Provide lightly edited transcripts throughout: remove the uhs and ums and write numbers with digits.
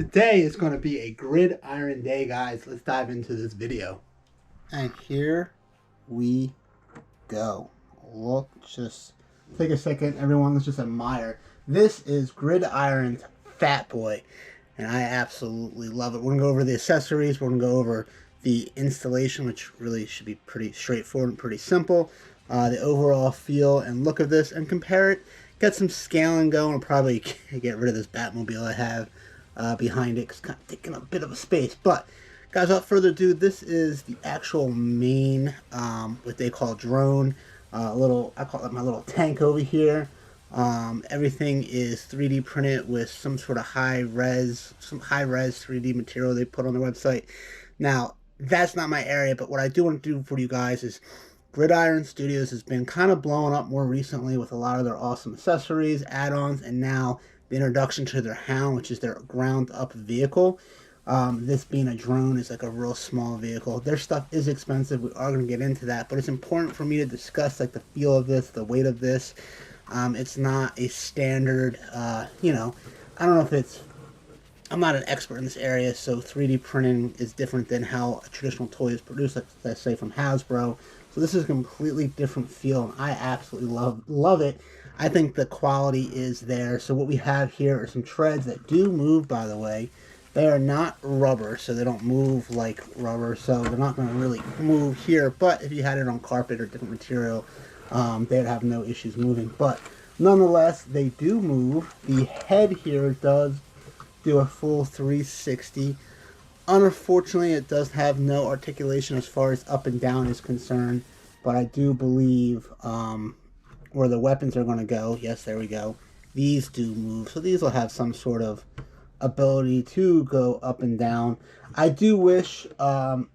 Today is going to be a gridiron day, guys. Let's dive into this video. And here we go. Look, just take a second, everyone. Let's just admire. This is Gridiron's Fatboy, and I absolutely love it. We're going to go over the accessories. We're going to go over the installation, which really should be pretty straightforward and pretty simple. The overall feel and look of this, and compare it. Get some scaling going. I'll probably get rid of this Batmobile I have behind it, because it's kind of taking a bit of a space. But guys, without further ado, this is the actual main what they call drone. I call it my little tank over here. Everything is 3D printed with some sort of high res 3D material they put on their website. Now, that's not my area, but what I do want to do for you guys is Gridiron Studios has been kind of blowing up more recently with a lot of their awesome accessories, add-ons, and now the introduction to their Hound, which is their ground-up vehicle. This being a drone is like a real small vehicle. Their stuff is expensive. We are going to get into that, but it's important for me to discuss like the feel of this, the weight of this. It's not a standard, I don't know if it's, I'm not an expert in this area, so 3D printing is different than how a traditional toy is produced, like let's say from Hasbro. So this is a completely different feel, and I absolutely love it. I think the quality is there. So what we have here are some treads that do move, by the way. They are not rubber, so they don't move like rubber, so they're not going to really move here. But if you had it on carpet or different material, they'd have no issues moving. But nonetheless, they do move. The head here does do a full 360. Unfortunately, it does have no articulation as far as up and down is concerned, but I do believe where the weapons are going to go, yes, there we go, these do move, so these will have some sort of ability to go up and down. I do wish, a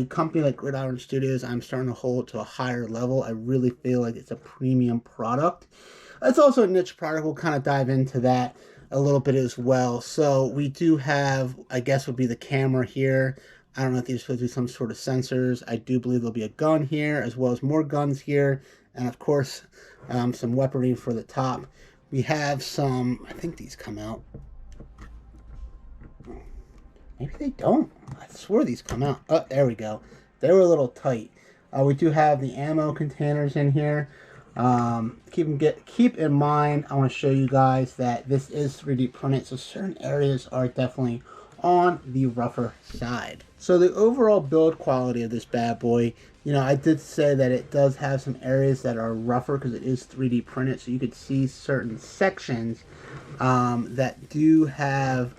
company like Gridiron Studios, I'm starting to hold to a higher level. I really feel like it's a premium product. It's also a niche product. We'll kind of dive into that a little bit as well. So we do have, I guess would be the camera here. I don't know if these are supposed to be some sort of sensors. I do believe there'll be a gun here, as well as more guns here, and of course some weaponry for the top. We have some, I think these come out. Maybe they don't. I swore these come out. Oh, there we go. They were a little tight. We do have the ammo containers in here. Keep in mind, I want to show you guys that this is 3D printed, so certain areas are definitely on the rougher side. So the overall build quality of this bad boy, I did say that it does have some areas that are rougher because it is 3D printed, so you could see certain sections that do have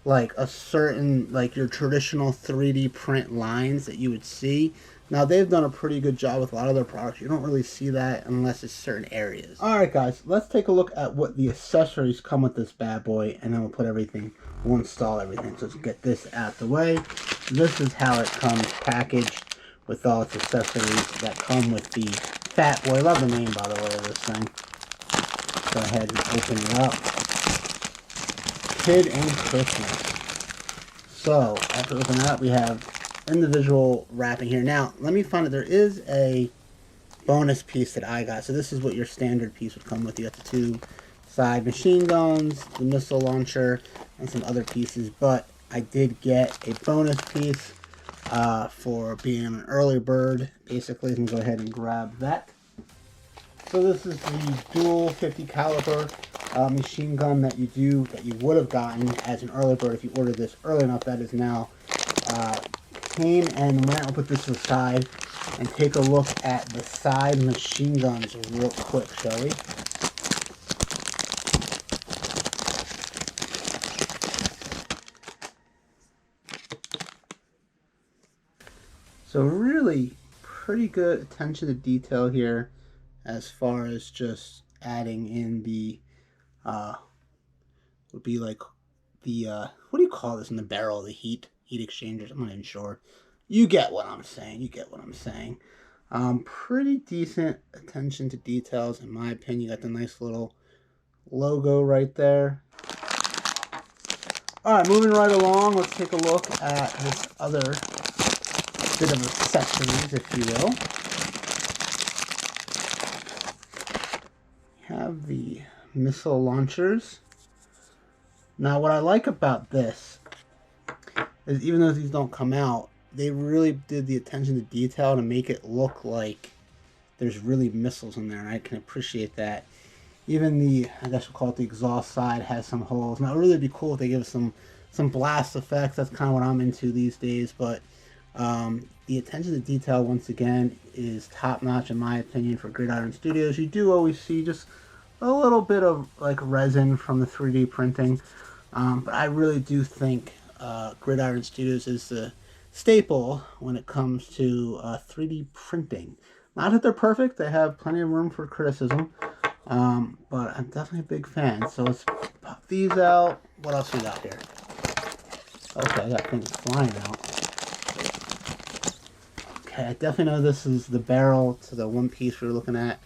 like a certain, like your traditional 3D print lines that you would see. Now, they've done a pretty good job with a lot of their products. You don't really see that unless it's certain areas. Alright guys, let's take a look at what the accessories come with this bad boy, and then we'll install everything. So let's get this out the way. This is how it comes packaged with all its accessories that come with the Fatboy. I love the name, by the way, of this thing. Go ahead and open it up. Kid and Christmas. So, after opening it up, we have individual wrapping here. Now, let me find it. There is a bonus piece that I got. So this is what your standard piece would come with. You got the two side machine guns, the missile launcher, and some other pieces. But I did get a bonus piece for being an early bird. Basically, I'm going to go ahead and grab that. So this is the dual 50 caliber machine gun that you would have gotten as an early bird if you ordered this early enough. That is now came, and we're going to put this to the side and take a look at the side machine guns real quick, shall we? So really pretty good attention to detail here as far as just adding in the would be like the what do you call this in the barrel, the heat exchangers? I'm not even sure. You get what I'm saying. Pretty decent attention to details in my opinion. You got the nice little logo right there. Alright, moving right along, let's take a look at this other bit of accessories, if you will. We have the missile launchers. Now, what I like about this, is even though these don't come out, they really did the attention to detail to make it look like there's really missiles in there, and I can appreciate that. Even the, I guess we'll call it the exhaust side, has some holes. Now, it would really be cool if they give us some blast effects. That's kind of what I'm into these days, but the attention to detail, once again, is top-notch in my opinion for Gridiron Studios. You do always see just a little bit of like resin from the 3D printing, but I really do think Gridiron Studios is the staple when it comes to 3D printing. Not that they're perfect, they have plenty of room for criticism, but I'm definitely a big fan. So let's pop these out. What else we got here? Okay, I got things flying out. Okay, I definitely know this is the barrel to the one piece we were looking at.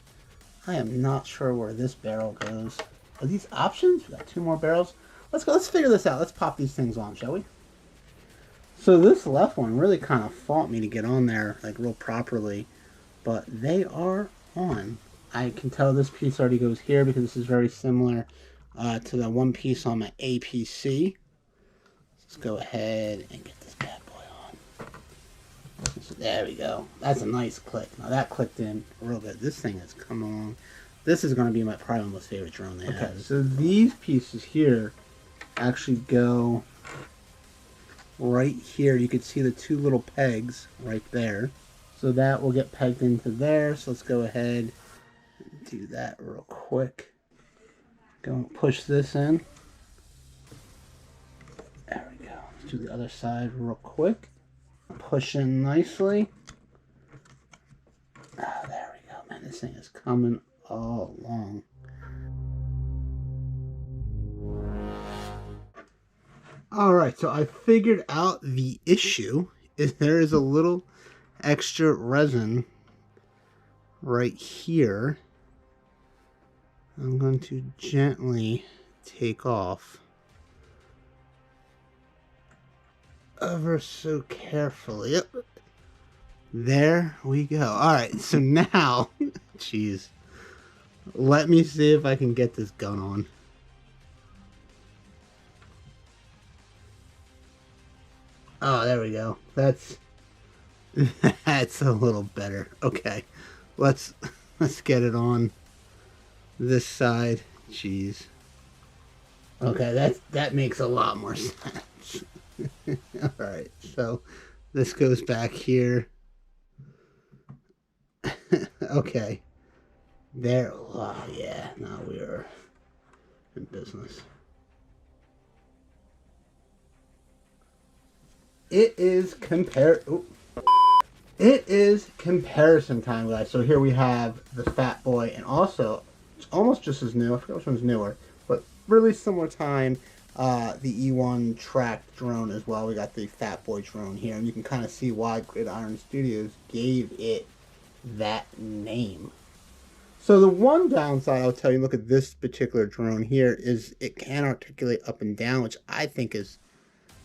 I am not sure where this barrel goes. Are these options? We got 2 more barrels. Let's go. Let's figure this out. Let's pop these things on, shall we? So this left one really kind of fought me to get on there like real properly, but they are on. I can tell this piece already goes here because this is very similar to the one piece on my APC. Let's go ahead and get this bad boy on. So there we go. That's a nice click. Now that clicked in real good. This thing has come along. This is going to be my probably most favorite drone they have. So these pieces here actually go right here. You can see the 2 little pegs right there. So that will get pegged into there. So let's go ahead and do that real quick. Go and push this in. There we go. Let's do the other side real quick. Push in nicely. Ah, there we go. Man, this thing is coming all along. Alright, so I figured out the issue is there is a little extra resin right here. I'm going to gently take off ever so carefully. Yep. There we go. Alright, so now, jeez, let me see if I can get this gun on. Oh, there we go. That's a little better. Okay, let's get it on this side. Jeez. Okay, that makes a lot more sense. All right, so this goes back here. Okay, there. Oh yeah, now we are in business. It is comparison time, guys. So here we have the Fatboy, and also it's almost just as new. I forget which one's newer, but really similar time. The E1 tracked drone as well. We got the Fatboy drone here, and you can kind of see why Gridiron Studios gave it that name. So the one downside I'll tell you, look at this particular drone here, is it can articulate up and down, which I think is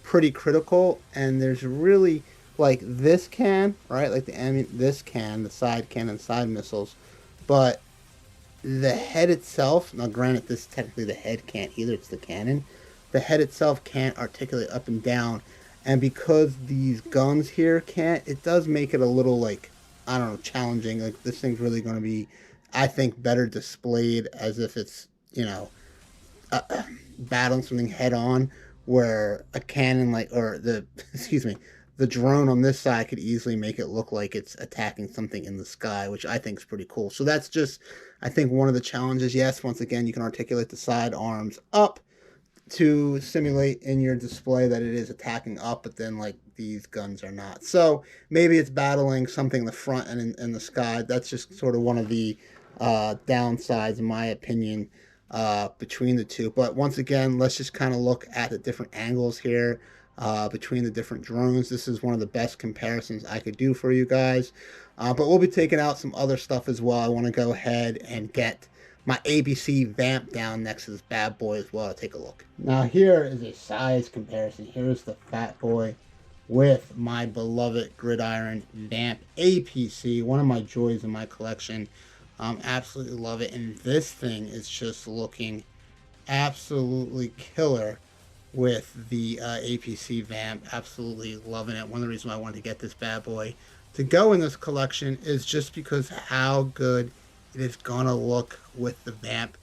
pretty critical. And there's really, like, this can, right, like this can, the side cannon, side missiles, but the head itself, now granted this technically the head can't either, it's the cannon, the head itself can't articulate up and down, and because these guns here can't, it does make it a little, like, I don't know, challenging. Like, this thing's really going to be, I think, better displayed as if it's, you know, battling something head on, where a cannon, like, or the, excuse me, the drone on this side could easily make it look like it's attacking something in the sky, which I think is pretty cool. So that's just, I think, one of the challenges. Yes, once again, you can articulate the side arms up to simulate in your display that it is attacking up, but then, like, these guns are not. So maybe it's battling something in the front and in the sky. That's just sort of one of the downsides, in my opinion, between the two. But once again, let's just kind of look at the different angles here between the different drones. This is one of the best comparisons I could do for you guys. But we'll be taking out some other stuff as well. I want to go ahead and get my ABC vamp down next to this bad boy as well. Take a look. Now here is a size comparison. Here's the Fatboy with my beloved Gridiron vamp APC, one of my joys in my collection. Absolutely love it, and this thing is just looking absolutely killer with the APC vamp. Absolutely loving it. One of the reasons why I wanted to get this bad boy to go in this collection is just because how good it is gonna look with the vamp.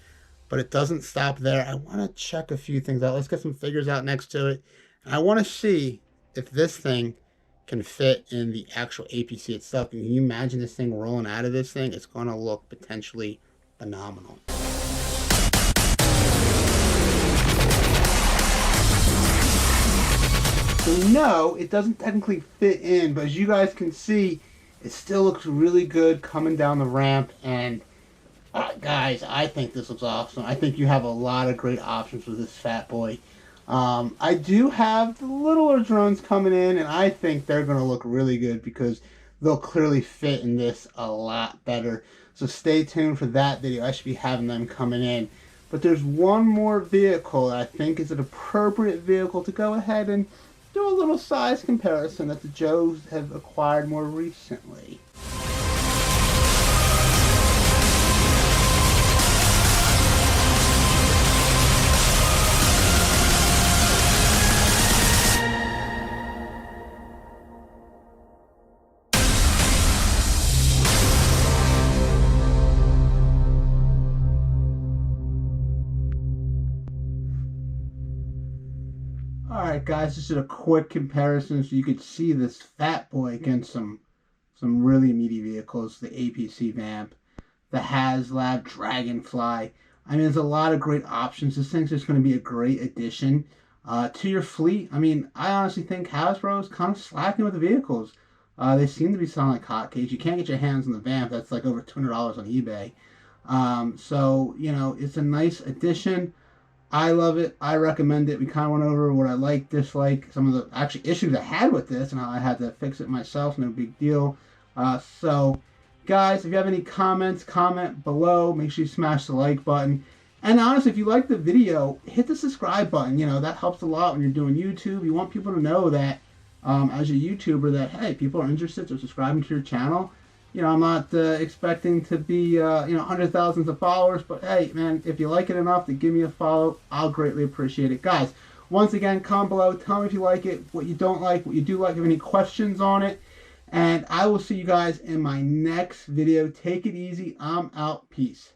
But it doesn't stop there. I want to check a few things out. Let's get some figures out next to it. And I want to see if this thing can fit in the actual APC itself. Can you imagine this thing rolling out of this thing? It's going to look potentially phenomenal. So no, it doesn't technically fit in, but as you guys can see, it still looks really good coming down the ramp. And guys, I think this looks awesome. I think you have a lot of great options with this Fatboy. I do have the littler drones coming in, and I think they're going to look really good because they'll clearly fit in this a lot better. So stay tuned for that video. I should be having them coming in. But there's one more vehicle that I think is an appropriate vehicle to go ahead and do a little size comparison that the Joes have acquired more recently. Alright guys, just a quick comparison so you could see this Fatboy against some really meaty vehicles. The APC Vamp, the HasLab Dragonfly. I mean, there's a lot of great options. This thing's just going to be a great addition to your fleet. I mean, I honestly think Hasbro is kind of slacking with the vehicles. They seem to be selling like hotcakes. You can't get your hands on the Vamp. That's like over $200 on eBay. So, you know, it's a nice addition. I love it. I recommend it. We kind of went over what I like, dislike, some of the actual issues I had with this and how I had to fix it myself. No big deal. So, guys, if you have any comments, comment below. Make sure you smash the like button. And honestly, if you like the video, hit the subscribe button. You know, that helps a lot when you're doing YouTube. You want people to know that, as a YouTuber, that, hey, people are interested, so subscribing to your channel. You know, I'm not expecting to be, you know, hundreds of thousands of followers, but hey, man, if you like it enough to give me a follow, I'll greatly appreciate it. Guys, once again, comment below. Tell me if you like it, what you don't like, what you do like, if you have any questions on it. And I will see you guys in my next video. Take it easy. I'm out. Peace.